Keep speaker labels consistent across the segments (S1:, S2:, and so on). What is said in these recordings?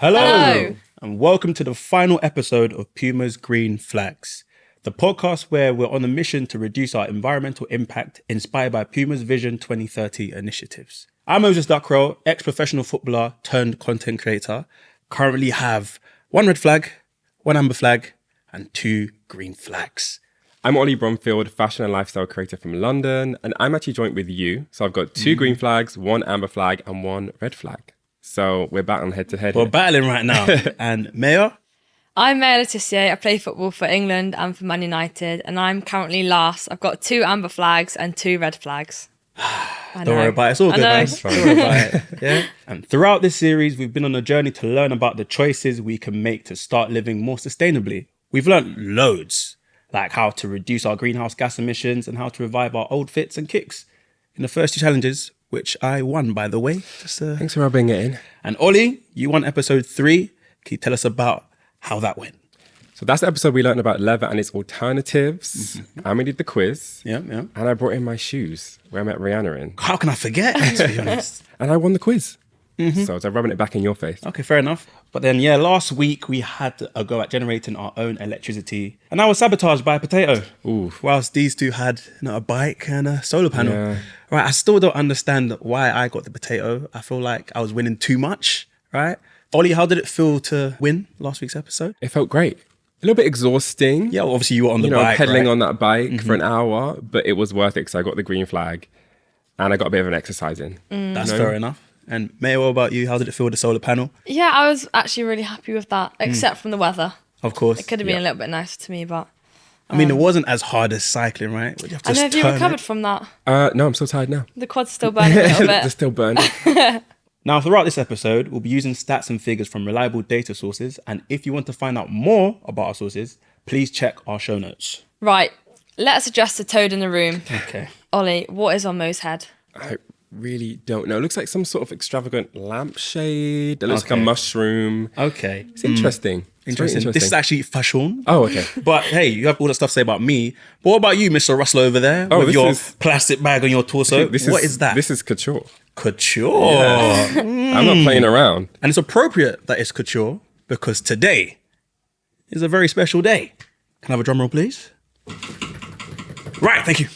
S1: Hello, and welcome to the final episode of Puma's Green Flags, the podcast where we're on a mission to reduce our environmental impact inspired by Puma's Vision 2030 initiatives. I'm Moses Duckrow, ex-professional footballer turned content creator, currently have 1 red flag, 1 amber flag, and 2 green flags.
S2: I'm Ollie Bromfield, fashion and lifestyle creator from London, and I'm actually joined with you. So I've got 2 green flags, 1 amber flag, and 1 red flag. So we're battling head to head.
S1: We're battling right now. And Maya?
S3: I'm Maya Letitia. I play football for England and for Man United, and I'm currently last. I've got 2 amber flags and 2 red flags.
S1: Don't worry about it. It's all good, man. Don't worry about it. Yeah. And throughout this series, we've been on a journey to learn about the choices we can make to start living more sustainably. We've learned loads, like how to reduce our greenhouse gas emissions and how to revive our old fits and kicks. In the first 2 challenges, which I won, by the way.
S2: Thanks for rubbing it in.
S1: And Ollie, you won episode 3. Can you tell us about how that went?
S2: So that's the episode we learned about leather and its alternatives. And we did the quiz.
S1: Yeah.
S2: And I brought in my shoes, where I met Rihanna in.
S1: How can I forget, to be honest?
S2: And I won the quiz. So I was rubbing it back in your face.
S1: Okay, fair enough. But then, last week we had a go at generating our own electricity. And I was sabotaged by a potato.
S2: Ooh.
S1: Whilst these two had a bike and a solar panel.
S2: Yeah.
S1: Right, I still don't understand why I got the potato. I feel like I was winning too much, right? Ollie, how did it feel to win last week's episode?
S2: It felt great. A little bit exhausting.
S1: Yeah, well, obviously you were on the bike,
S2: pedaling
S1: right?
S2: on that bike for an hour, but it was worth it because I got the green flag and I got a bit of an exercise in.
S1: That's fair enough. And Maya, what about you? How did it feel with the solar panel?
S3: Yeah, I was actually really happy with that, except from the weather.
S1: Of course.
S3: It could have been a little bit nicer to me, but...
S1: I mean, it wasn't as hard as cycling, right? You have to
S3: I know, have you
S1: turn
S3: recovered
S1: it.
S3: from that?
S2: No, I'm so tired now.
S3: The quad's still burning a little
S2: They're
S3: bit.
S2: still burning.
S1: Now, throughout this episode, we'll be using stats and figures from reliable data sources. And if you want to find out more about our sources, please check our show notes.
S3: Right, let's address the toad in the room.
S1: Okay.
S3: Ollie, what is on Mo's head?
S2: I really don't know. It looks like some sort of extravagant lampshade. It looks like
S1: Okay.
S2: a mushroom.
S1: Okay.
S2: It's interesting. It's very
S1: Interesting. This is actually fashion.
S2: Oh, okay.
S1: But hey, you have all that stuff to say about me. But what about you, Mr. Rustler over there?
S2: Oh,
S1: with
S2: this
S1: your
S2: is-
S1: plastic bag on your torso? What is that?
S2: This is couture.
S1: Couture.
S2: I'm not playing around.
S1: And it's appropriate that it's couture because today is a very special day. Can I have a drum roll, please? Right, thank you.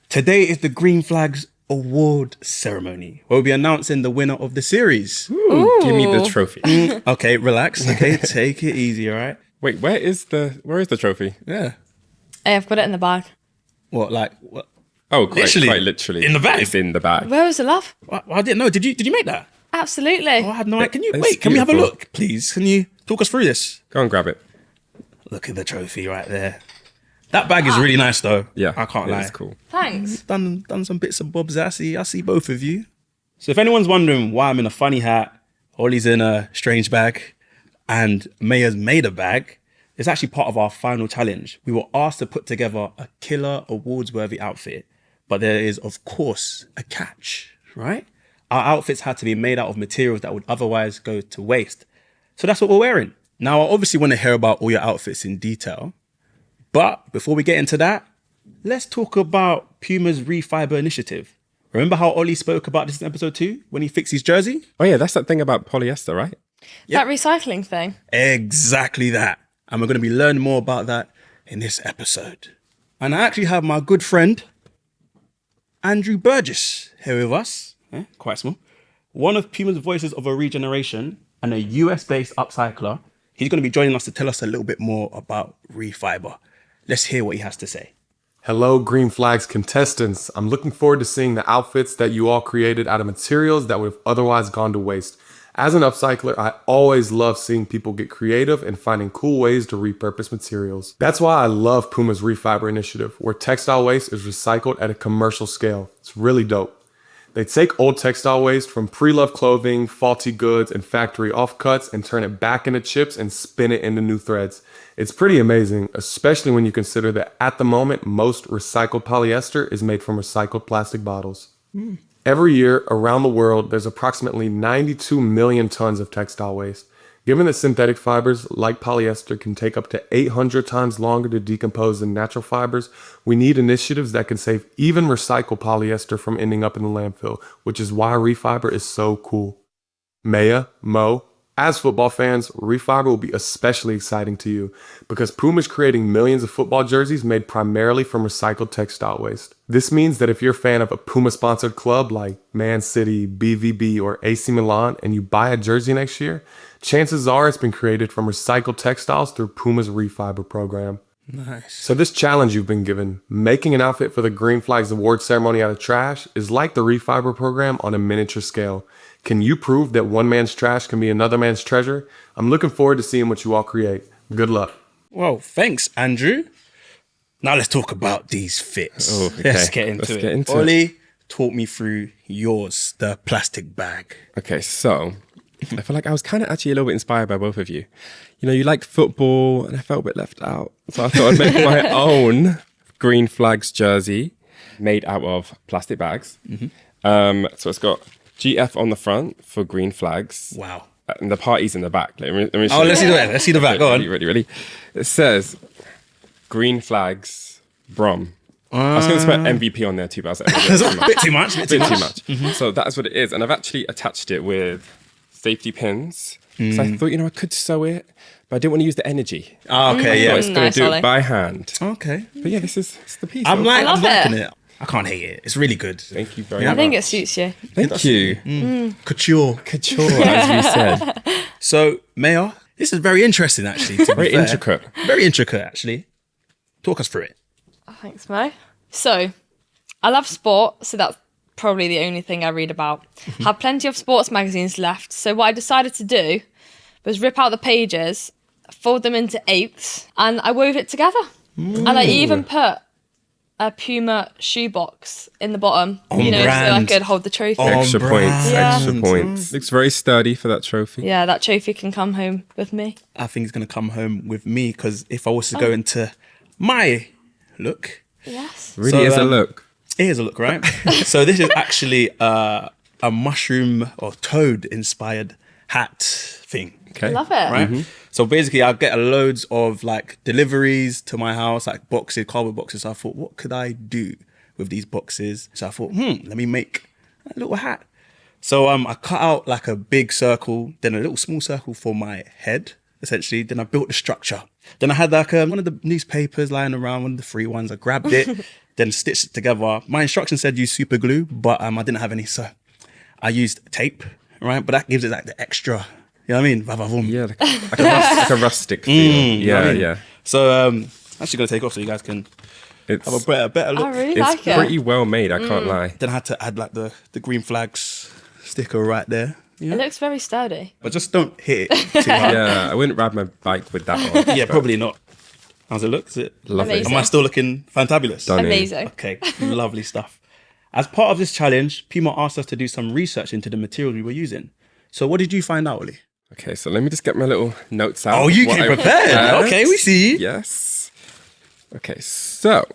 S1: Today is the Green Flags Award ceremony, where we'll be announcing the winner of the series.
S2: Ooh, give me the trophy.
S1: Okay, relax. Okay, take it easy, all right?
S2: Wait, where is the trophy?
S1: Yeah.
S3: Hey, I've got it in the bag.
S1: What?
S2: Oh, quite
S1: Literally?
S2: literally.
S1: In the bag?
S2: It's in the bag.
S3: Where was the love?
S1: I didn't know. Did you make that?
S3: Absolutely.
S1: Oh, I had no idea. Can you
S2: It's
S1: wait? Can we have a
S2: beautiful.
S1: look, please? Can you talk us through this?
S2: Go and grab it.
S1: Look at the trophy right there. That bag is really nice, though.
S2: Yeah,
S1: I can't lie.
S2: It's cool.
S3: Thanks.
S1: Done some bits and bobs. I see both of you. So if anyone's wondering why I'm in a funny hat, Ollie's in a strange bag, and Maya's made a bag, it's actually part of our final challenge. We were asked to put together a killer awards-worthy outfit, but there is, of course, a catch, right? Our outfits had to be made out of materials that would otherwise go to waste. So that's what we're wearing. Now, I obviously want to hear about all your outfits in detail, but before we get into that, let's talk about Puma's ReFibre initiative. Remember how Ollie spoke about this in episode 2 when he fixed his jersey?
S2: Oh yeah, that's that thing about polyester, right?
S3: That recycling thing.
S1: Exactly that. And we're going to be learning more about that in this episode. And I actually have my good friend, Andrew Burgess, here with us. Quite small. One of Puma's voices of a regeneration and a US-based upcycler. He's going to be joining us to tell us a little bit more about ReFibre. Let's hear what he has to say.
S4: Hello, Green Flags contestants. I'm looking forward to seeing the outfits that you all created out of materials that would have otherwise gone to waste. As an upcycler, I always love seeing people get creative and finding cool ways to repurpose materials. That's why I love Puma's ReFibre initiative, where textile waste is recycled at a commercial scale. It's really dope. They take old textile waste from pre-loved clothing, faulty goods, and factory offcuts and turn it back into chips and spin it into new threads. It's pretty amazing, especially when you consider that at the moment, most recycled polyester is made from recycled plastic bottles. Every year around the world, there's approximately 92 million tons of textile waste. Given that synthetic fibers like polyester can take up to 800 times longer to decompose than natural fibers, we need initiatives that can save even recycled polyester from ending up in the landfill, which is why ReFibre is so cool. Maya, Mo, As football fans, Refiber will be especially exciting to you because Puma is creating millions of football jerseys made primarily from recycled textile waste. This means that if you're a fan of a Puma-sponsored club like Man City, BVB, or AC Milan, and you buy a jersey next year, chances are it's been created from recycled textiles through Puma's Refiber program.
S1: Nice.
S4: So this challenge you've been given, making an outfit for the Green Flags Award ceremony out of trash, is like the Refiber program on a miniature scale. Can you prove that one man's trash can be another man's treasure? I'm looking forward to seeing what you all create. Good luck.
S1: Well, thanks, Andrew. Now let's talk about these fits.
S2: Oh, okay.
S1: Let's get into it. Ollie, talk me through yours, the plastic bag.
S2: Okay, so I feel like I was kind of actually a little bit inspired by both of you. You know, you liked football and I felt a bit left out. So I thought I'd make my own Green Flags jersey made out of plastic bags. So it's got GF on the front for Green Flags.
S1: Wow.
S2: And the party's in the back. Let me show
S1: Let's see the back. Let's see the back. Go on.
S2: Ready. It says Green Flags Brom. I was going to put MVP on there too, but I was like,
S1: a bit too much.
S2: bit too much. So that's what it is. And I've actually attached it with safety pins. So I thought, you know, I could sew it, but I didn't want to use the energy.
S1: Okay,
S2: I
S1: yeah.
S2: was going
S3: Nice,
S2: to do
S3: Ollie.
S2: it by hand.
S1: Okay.
S2: But yeah, it's the piece.
S1: I'm
S3: love
S1: liking
S3: it.
S1: it. I can't hate it. It's really good.
S2: Thank you very
S3: I
S2: much.
S3: think it suits you.
S2: Thank you.
S1: Couture.
S2: Couture, as we said.
S1: So, Mayor, this is very interesting, actually. To be
S2: Very
S1: fair.
S2: intricate.
S1: Very intricate, actually. Talk us through it.
S3: Thanks, Mo. So, I love sport, so that's probably the only thing I read about. Have plenty of sports magazines left, so what I decided to do was rip out the pages, fold them into eighths, and I wove it together. And I even put a Puma shoebox in the bottom, so I
S1: brand.
S3: could hold the trophy.
S2: Extra
S1: brand.
S2: points.
S3: Yeah.
S2: Extra points. Looks very sturdy for that trophy.
S3: Yeah, that trophy can come home with me.
S1: I think it's going to come home with me because if I was to go into my look,
S3: Yes.
S2: Really
S1: So,
S2: is a look.
S1: it is a look, right? So this is actually a mushroom or toad inspired hat thing.
S2: Okay.
S3: Love it.
S1: Right. So basically, I get loads of like deliveries to my house, like boxes, cardboard boxes. So I thought, what could I do with these boxes? So I thought, let me make a little hat. So I cut out like a big circle, then a little small circle for my head, essentially. Then I built the structure. Then I had like one of the newspapers lying around, one of the free ones. I grabbed it, then stitched it together. My instructions said use super glue, but I didn't have any, so I used tape, right? But that gives it like the extra. You know what I mean? Va-va-voom.
S2: Yeah, like a rustic feel.
S1: You know what I mean?
S2: Yeah.
S1: So I'm actually going to take off so you guys can
S2: It's,
S1: have a better look.
S3: I really
S2: it's
S3: like it.
S2: pretty well made, I can't lie.
S1: Then I had to add like the Green Flags sticker right there.
S3: It looks very sturdy.
S1: But just don't hit it too hard.
S2: Yeah, I wouldn't ride my bike with that on.
S1: Yeah, probably not. How's it look? Is it?
S2: Lovely.
S3: Amazing.
S1: Am I still looking fantabulous?
S2: Stunning.
S3: Amazing.
S1: Okay, lovely stuff. As part of this challenge, Puma asked us to do some research into the materials we were using. So what did you find out, Ollie?
S2: Okay, so let me just get my little notes out.
S1: Oh, you
S2: What
S1: came
S2: I
S1: prepared. Okay, we see.
S2: Yes. Okay, so.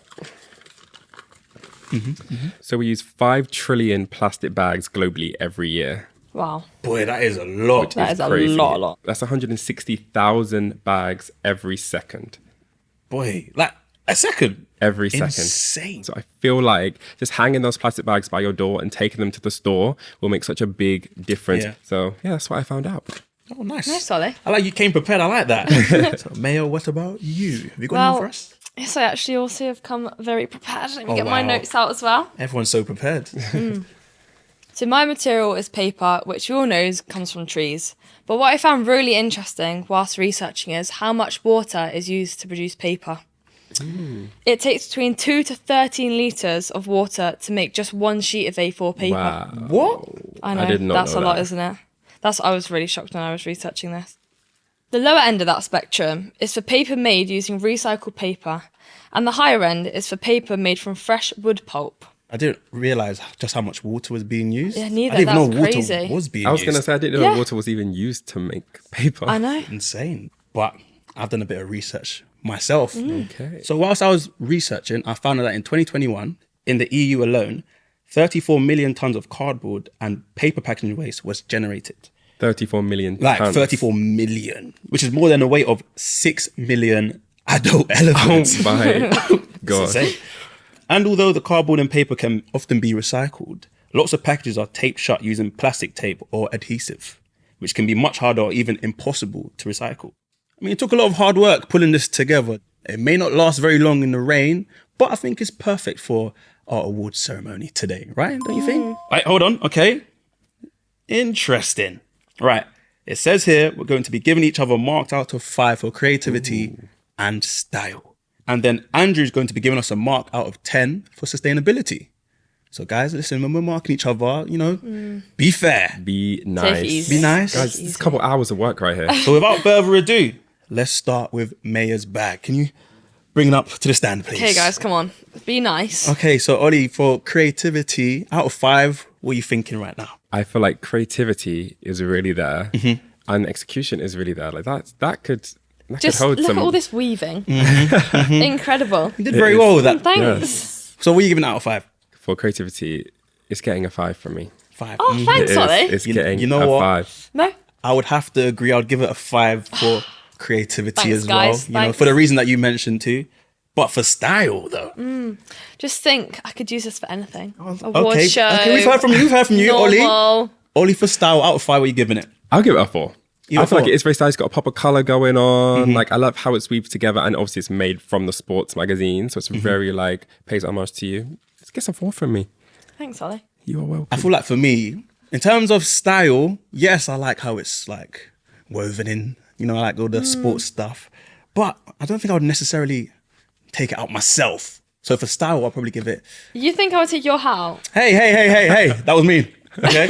S2: So we use 5 trillion plastic bags globally every year.
S3: Wow.
S1: Boy, that is a lot.
S3: That is a
S2: Crazy.
S3: lot.
S2: That's 160,000 bags every second.
S1: Boy, like a second.
S2: Every second.
S1: Insane.
S2: So I feel like just hanging those plastic bags by your door and taking them to the store will make such a big difference.
S1: Yeah.
S2: So yeah, that's what I found out.
S1: Oh, nice.
S3: Nice, Ollie.
S1: I like you came prepared. I like that. So, Mayo, what about you? Have you got anything for us?
S3: Yes, I actually also have come very prepared. Let me
S1: Oh,
S3: get my
S1: wow.
S3: notes out as well.
S1: Everyone's so prepared.
S3: So my material is paper, which you all know comes from trees. But what I found really interesting whilst researching is how much water is used to produce paper. It takes between 2 to 13 litres of water to make just one sheet of A4 paper.
S2: Wow.
S1: What?
S3: I know,
S2: did not
S3: that's
S2: know
S3: a lot,
S2: that.
S3: isn't it? I was really shocked when I was researching this. The lower end of that spectrum is for paper made using recycled paper, and the higher end is for paper made from fresh wood pulp.
S1: I didn't realise just how much water was being used.
S3: Yeah, neither.
S1: I didn't even
S3: That's
S1: know water
S3: crazy.
S1: was being
S2: I was
S1: used.
S2: going to say, I didn't know
S3: Yeah.
S2: water was even used to make paper.
S3: I know.
S1: Insane. But I've done a bit of research myself.
S2: Okay.
S1: So whilst I was researching, I found out that in 2021, in the EU alone, 34 million tons of cardboard and paper packaging waste was generated.
S2: 34 million
S1: Like
S2: tons.
S1: 34 million, which is more than the weight of 6 million adult elephants.
S2: Oh my God.
S1: Insane. And although the cardboard and paper can often be recycled, lots of packages are taped shut using plastic tape or adhesive. which can be much harder or even impossible to recycle. I mean, it took a lot of hard work pulling this together. It may not last very long in the rain, but I think it's perfect for our awards ceremony today, right? Don't you think? Right, hold on. Okay. Interesting. Right. It says here we're going to be giving each other marked out of 5 for creativity and style. And then Andrew's going to be giving us a mark out of 10 for sustainability. So guys, listen, when we're marking each other, you know, be fair.
S2: Be
S3: Take it
S2: nice.
S3: easy.
S1: Be nice.
S2: Guys, it's a couple hours of work right here.
S1: So without further ado, let's start with Maya's bag. Can you bring it up to the stand, please?
S3: Okay, guys, come on. Be nice.
S1: Okay, so Ollie, for creativity, out of 5, what are you thinking right now?
S2: I feel like creativity is really there, and execution is really there. Like that could
S3: Just
S2: hold
S3: look
S2: some.
S3: at all this weaving. Incredible.
S1: You did very well with that.
S3: Thanks.
S1: So what are you giving out of 5?
S2: For creativity, it's getting a 5 from me.
S1: 5.
S3: Oh, thanks, Ollie.
S2: It's
S1: You-
S2: getting
S1: you know
S2: a
S1: what?
S2: 5.
S3: No?
S1: I would have to agree. I'd give it a 5 for creativity
S3: Thanks,
S1: as well.
S3: guys.
S1: You know,
S3: Thanks.
S1: for the reason that you mentioned too. But for style, though.
S3: Just think, I could use this for anything. Award
S1: Okay.
S3: show.
S1: Okay, we've heard from you. We've heard from you, Ollie.
S3: normal.
S1: Ollie, for style, out of 5, what are you giving it?
S2: I'll give it a 4.
S1: You
S2: I
S1: a
S2: feel like
S1: 4?
S2: it is very stylish. It's got a pop of color going on. Like I love how it's weaved together, and obviously it's made from the sports magazine, so it's very like pays homage to you. Let's get some 4 from me.
S3: Thanks, Ollie.
S2: You are welcome.
S1: I feel like for me, in terms of style, yes, I like how it's like woven in, you know, I like all the sports stuff. But I don't think I would necessarily take it out myself. So for style, I'll probably give it,
S3: You think I would take your hat out?
S1: hey, that was mean. Okay.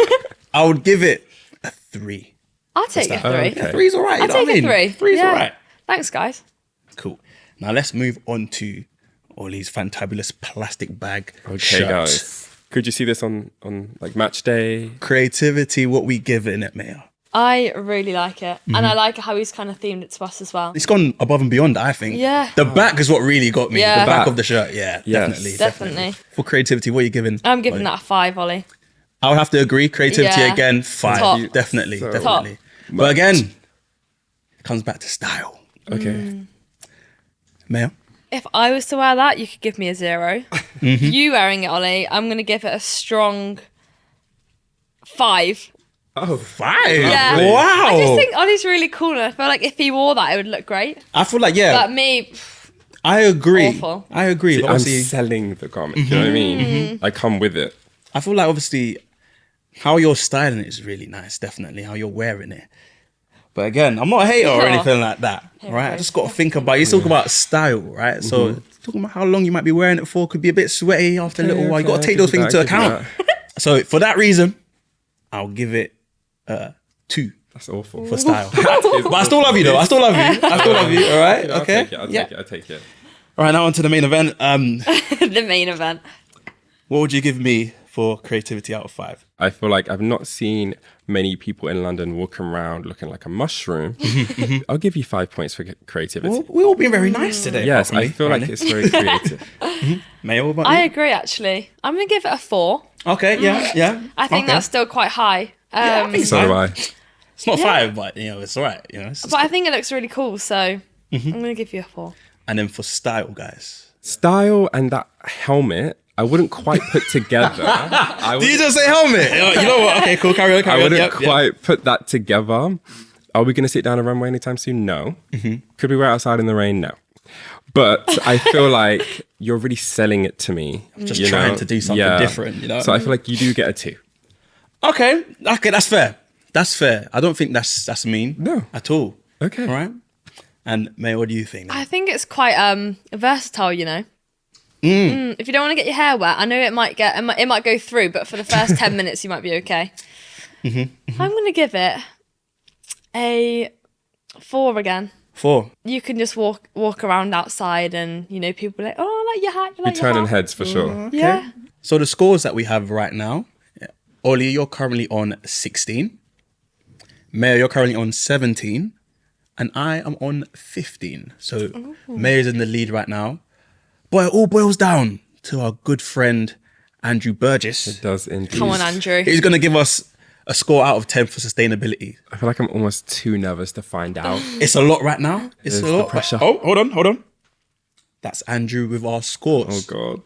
S1: I would give it a 3.
S3: I'll take a 3.
S2: Okay.
S1: Yeah, 3's all right. You
S3: I'll
S1: know what
S3: take
S1: I
S3: a
S1: mean?
S3: 3.
S1: 3's all right.
S3: Thanks, guys.
S1: Cool. Now let's move on to Ollie's fantabulous plastic bag.
S2: Okay,
S1: shirt.
S2: guys. Could you see this on like match day?
S1: Creativity, what we give it, Maya.
S3: I really like it. And I like how he's kind of themed it to us as well.
S1: It's gone above and beyond, I think.
S3: Yeah.
S1: The back is what really got me.
S3: Yeah.
S1: The back
S2: Back.
S1: of the shirt. Yeah,
S2: Yes.
S3: Definitely.
S1: For creativity, what are you giving?
S3: I'm giving
S1: Ollie?
S3: that a 5, Ollie.
S1: I would have to agree. Creativity
S3: Yeah.
S1: again, 5.
S3: Top.
S1: Definitely,
S2: So
S1: definitely. But again, it comes back to style.
S2: Okay.
S1: Maya?
S3: If I was to wear that, you could give me a 0. You wearing it, Ollie, I'm going to give it a strong 5.
S2: Oh,
S1: 5?
S3: Yeah.
S1: Wow.
S3: I just think Ollie's really cool, and I feel like if he wore that, it would look great.
S1: I feel like, yeah,
S3: But me,
S1: I agree.
S3: Awful.
S1: I agree. But
S2: I'm
S1: obviously,
S2: selling the garment. You know what I mean? I come with it.
S1: I feel like obviously how you're styling it is really nice, definitely, how you're wearing it. But again, I'm not a hater or
S3: Yeah.
S1: anything like that, right? I just got to think about, you talk about style, right? So talking about how long you might be wearing it for could be a bit sweaty after a little while. You got to take those things into account. So for that reason, I'll give it 2
S2: That's awful.
S1: for style. But I still love you though. I still love you. I still love you, all right?
S2: I'll
S1: Okay?
S2: take it. I'll
S1: Yeah.
S2: take it. I'll take it.
S1: All right, now on to the main event.
S3: the main event.
S1: What would you give me for creativity out of 5?
S2: I feel like I've not seen many people in London walking around looking like a mushroom. I'll give you 5 points for creativity.
S1: We're all being very nice today.
S2: Yes,
S1: apart
S2: I
S1: from me,
S2: feel like
S1: apparently.
S2: it's very creative.
S1: Mayo, what about
S3: I
S1: you?
S3: agree, actually. I'm going to give it a 4.
S1: Okay, yeah.
S3: I think
S1: Okay.
S3: that's still quite high.
S1: I think
S2: So do I.
S1: It's not 5, but you know, it's all right. You know,
S3: But I think it looks really cool, so I'm going to give you a 4.
S1: and then for style, guys.
S2: Style and that helmet, I wouldn't quite put together. I
S1: Did you
S2: wouldn't,
S1: just say helmet? You know what? Okay, cool. Carry on.
S2: I
S1: Carry on.
S2: wouldn't
S1: Yep,
S2: quite put that together. Are we going to sit down a runway anytime soon? No. Could we wear it outside in the rain? No. But I feel like you're really selling it to me.
S1: Just
S2: you
S1: trying
S2: know?
S1: to do something different, you know?
S2: So I feel like you do get a 2.
S1: Okay, that's fair. That's fair. I don't think that's mean.
S2: No.
S1: At all.
S2: Okay.
S1: All right. And May, what do you think?
S3: I think it's quite versatile, you know. If you don't want to get your hair wet, I know it might go through, but for the first 10 minutes, you might be okay. I'm going to give it a 4 again.
S1: 4.
S3: You can just walk around outside, and you know people are like, oh, I like your hat. You
S2: We're
S3: like your
S2: turning
S3: hat.
S2: heads for sure.
S3: Yeah.
S1: So the scores that we have right now, Ollie, you're currently on 16. Mayor, you're currently on 17. And I am on 15. So Mayor's in the lead right now. But it all boils down to our good friend, Andrew Burgess.
S2: It does indeed.
S3: Come on, Andrew.
S1: He's going to give us a score out of 10 for sustainability.
S2: I feel like I'm almost too nervous to find out.
S1: It's a lot right now. It's
S2: There's
S1: a
S2: the
S1: lot.
S2: pressure.
S1: Oh, hold on. That's Andrew with our
S2: Oh
S1: scores.
S2: God.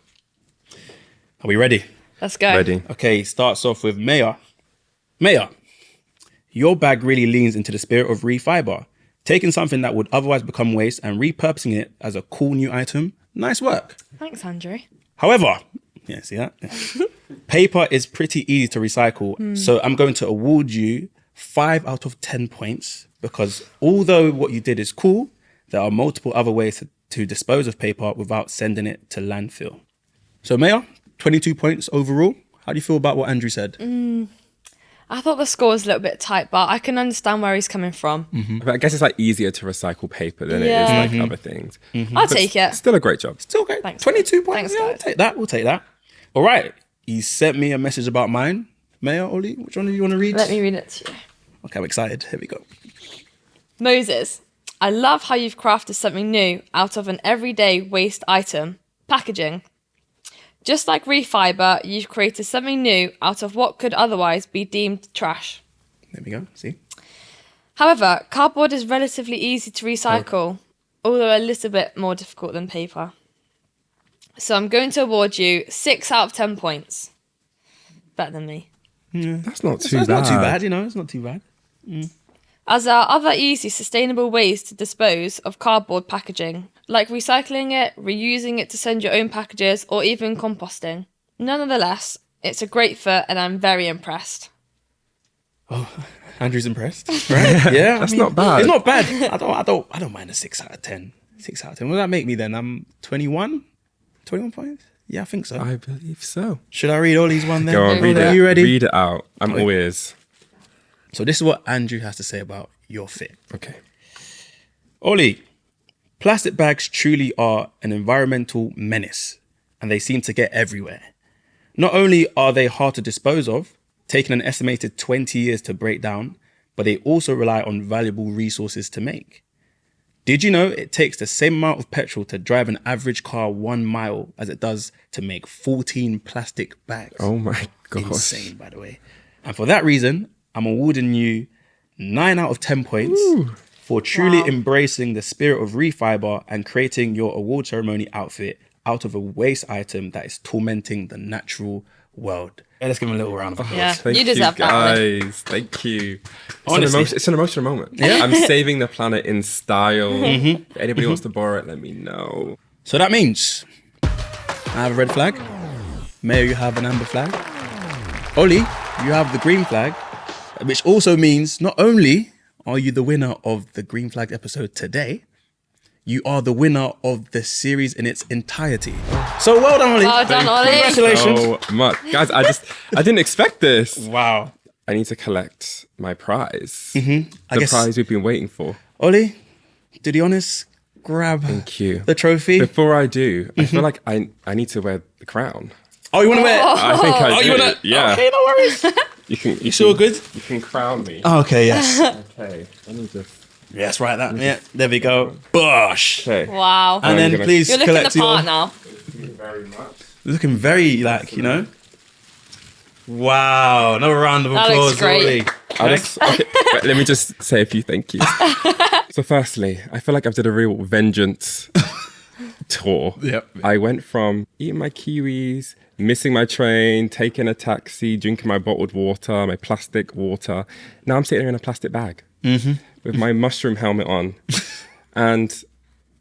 S1: Are we ready?
S3: Let's go.
S2: Ready.
S1: Okay, starts off with Mayor. Mayor, Your bag really leans into the spirit of ReFibre, taking something that would otherwise become waste and repurposing it as a cool new item. Nice work.
S3: Thanks, Andrew.
S1: However, yeah, see that? Yeah. Paper is pretty easy to recycle. So I'm going to award you 5 out of 10 points because although what you did is cool, there are multiple other ways to dispose of paper without sending it to landfill. So Maya, 22 points overall. How do you feel about what Andrew said?
S3: I thought the score was a little bit tight, but I can understand where he's coming from.
S2: But I guess it's like easier to recycle paper than
S3: Yeah.
S2: it is like other things.
S3: I'll take it.
S2: Still a great job.
S1: Still okay.
S3: Thanks,
S1: 22 points.
S3: Thanks,
S1: Yeah, we'll
S3: guys.
S1: take that. We'll take that. All right. He sent me a message about mine. Maya, Ollie, which one do you want to read?
S3: Let me read it to you.
S1: Okay, I'm excited. Here we go.
S3: Moses, I love how you've crafted something new out of an everyday waste item, packaging. Just like ReFibre, you've created something new out of what could otherwise be deemed trash.
S1: There we go. See?
S3: However, cardboard is relatively easy to recycle, although a little bit more difficult than paper. So I'm going to award you 6 out of 10 points. Better than me.
S2: That's not
S1: So
S2: too
S1: it's
S2: bad.
S1: not too bad, you know. It's not too bad.
S3: As there are other easy, sustainable ways to dispose of cardboard packaging, like recycling it, reusing it to send your own packages, or even composting. Nonetheless, it's a great fit and I'm very impressed.
S1: Andrew's impressed. Right? Yeah.
S2: That's not bad.
S1: It's not bad. I don't mind a 6 out of 10. 6 out of 10. What does that make me then? I'm 21? 21 points? Yeah, I think so.
S2: I believe so.
S1: Should I read Ollie's one then?
S2: Go on, read
S1: Are
S2: it.
S1: you ready?
S2: Read it out. I'm all ears.
S1: So this is what Andrew has to say about your fit.
S2: Okay.
S1: Ollie, plastic bags truly are an environmental menace and they seem to get everywhere. Not only are they hard to dispose of, taking an estimated 20 years to break down, but they also rely on valuable resources to make. Did you know it takes the same amount of petrol to drive an average car 1 mile as it does to make 14 plastic bags?
S2: Oh my gosh.
S1: Insane, by the way. And for that reason, I'm awarding you 9 out of 10 points for truly embracing the spirit of ReFibre and creating your award ceremony outfit out of a waste item that is tormenting the natural world. Yeah, let's give him a little round of applause.
S3: Yeah,
S2: Thank
S3: you deserve that. Ollie.
S2: guys. Thank you.
S1: Honestly.
S2: It's an emotional moment.
S1: Yeah.
S2: I'm saving the planet in style. If anybody wants to borrow it, let me know.
S1: So that means I have a red flag. Mayo, you have an amber flag. Ollie, you have the green flag, which also means not only are you the winner of the green flag episode today, you are the winner of the series in its entirety. So well done, Ollie.
S3: Well done, Ollie.
S1: Congratulations.
S2: So much. Guys, I didn't expect this.
S1: Wow.
S2: I need to collect my prize.
S1: I
S2: The
S1: guess,
S2: prize we've been waiting for.
S1: Ollie, do the honors, grab
S2: Thank you.
S1: the trophy.
S2: Before I do, I feel like I need to wear the crown.
S1: Oh, you want to wear it?
S2: I think I
S1: Oh,
S2: do.
S1: you want to?
S2: Yeah.
S1: Okay, no worries.
S2: You
S1: Sure, good?
S2: You can crown me.
S1: Okay, yes.
S2: Okay. Let me just.
S1: Yes, right, that. Yeah, there we go. Bosh.
S2: Okay.
S3: Wow.
S1: And
S2: I'm
S1: then
S2: gonna-
S1: please
S3: You're looking the
S1: collect your...
S3: part now.
S2: Thank you very much.
S1: Looking very, like, you know. Wow. Another round of
S3: That
S1: applause,
S3: looks great.
S1: Ollie.
S2: Okay, wait, let me just say a few thank yous. So firstly, I feel like I've did a real vengeance tour.
S1: Yep.
S2: I went from eating my kiwis, missing my train, taking a taxi, drinking my bottled water, my plastic water. Now I'm sitting here in a plastic bag with my mushroom helmet on. And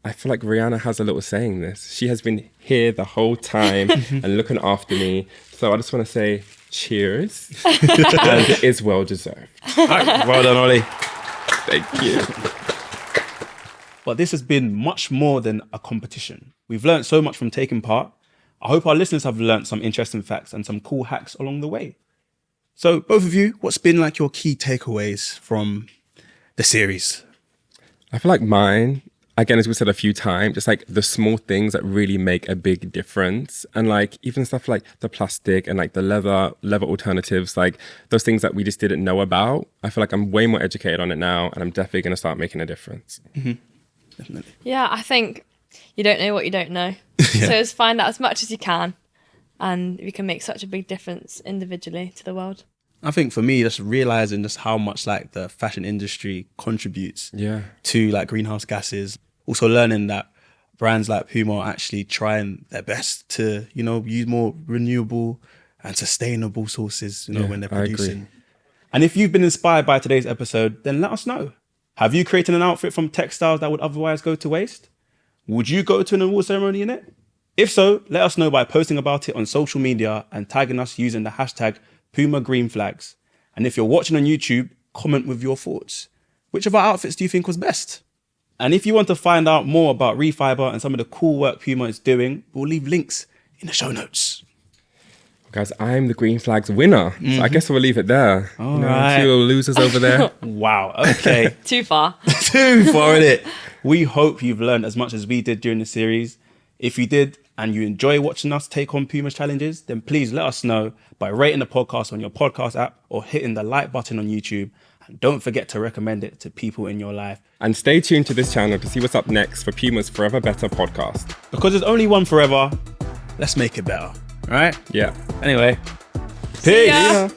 S2: I feel like Rihanna has a little saying in this. She has been here the whole time and looking after me. So I just want to say cheers. And it is well deserved.
S1: All right, well done, Ollie.
S2: Thank you.
S1: But this has been much more than a competition. We've learned so much from taking part. I hope our listeners have learned some interesting facts and some cool hacks along the way. So both of you, what's been like your key takeaways from the series?
S2: I feel like mine, again, as we said a few times, just like the small things that really make a big difference. And like even stuff like the plastic and like the leather alternatives, like those things that we just didn't know about. I feel like I'm way more educated on it now and I'm definitely going to start making a difference.
S1: Definitely.
S3: Yeah, I think you don't know what you don't know. So just find out as much as you can. And we can make such a big difference individually to the world.
S1: I think for me, just realizing just how much like the fashion industry contributes
S2: Yeah.
S1: to like greenhouse gases. Also learning that brands like PUMA are actually trying their best to, you know, use more renewable and sustainable sources, you know,
S2: Yeah,
S1: when they're
S2: I agree.
S1: producing. And if you've been inspired by today's episode, then let us know. Have you created an outfit from textiles that would otherwise go to waste? Would you go to an award ceremony in it? If so, let us know by posting about it on social media and tagging us using the hashtag #PumaGreenFlags. And if you're watching on YouTube, comment with your thoughts. Which of our outfits do you think was best? And if you want to find out more about ReFibre and some of the cool work Puma is doing, we'll leave links in the show notes.
S2: Guys, I'm the Green Flags winner. So I guess we'll leave it there.
S1: All right.
S2: Two little losers over there.
S1: Wow, okay.
S3: Too far.
S1: Too far in it. We hope you've learned as much as we did during the series. If you did and you enjoy watching us take on Puma's challenges, then please let us know by rating the podcast on your podcast app or hitting the like button on YouTube. And don't forget to recommend it to people in your life.
S2: And stay tuned to this channel to see what's up next for Puma's Forever Better podcast.
S1: Because there's only one forever, let's make it better. All right?
S2: Yeah.
S1: Anyway,
S3: See
S1: peace.
S3: ya.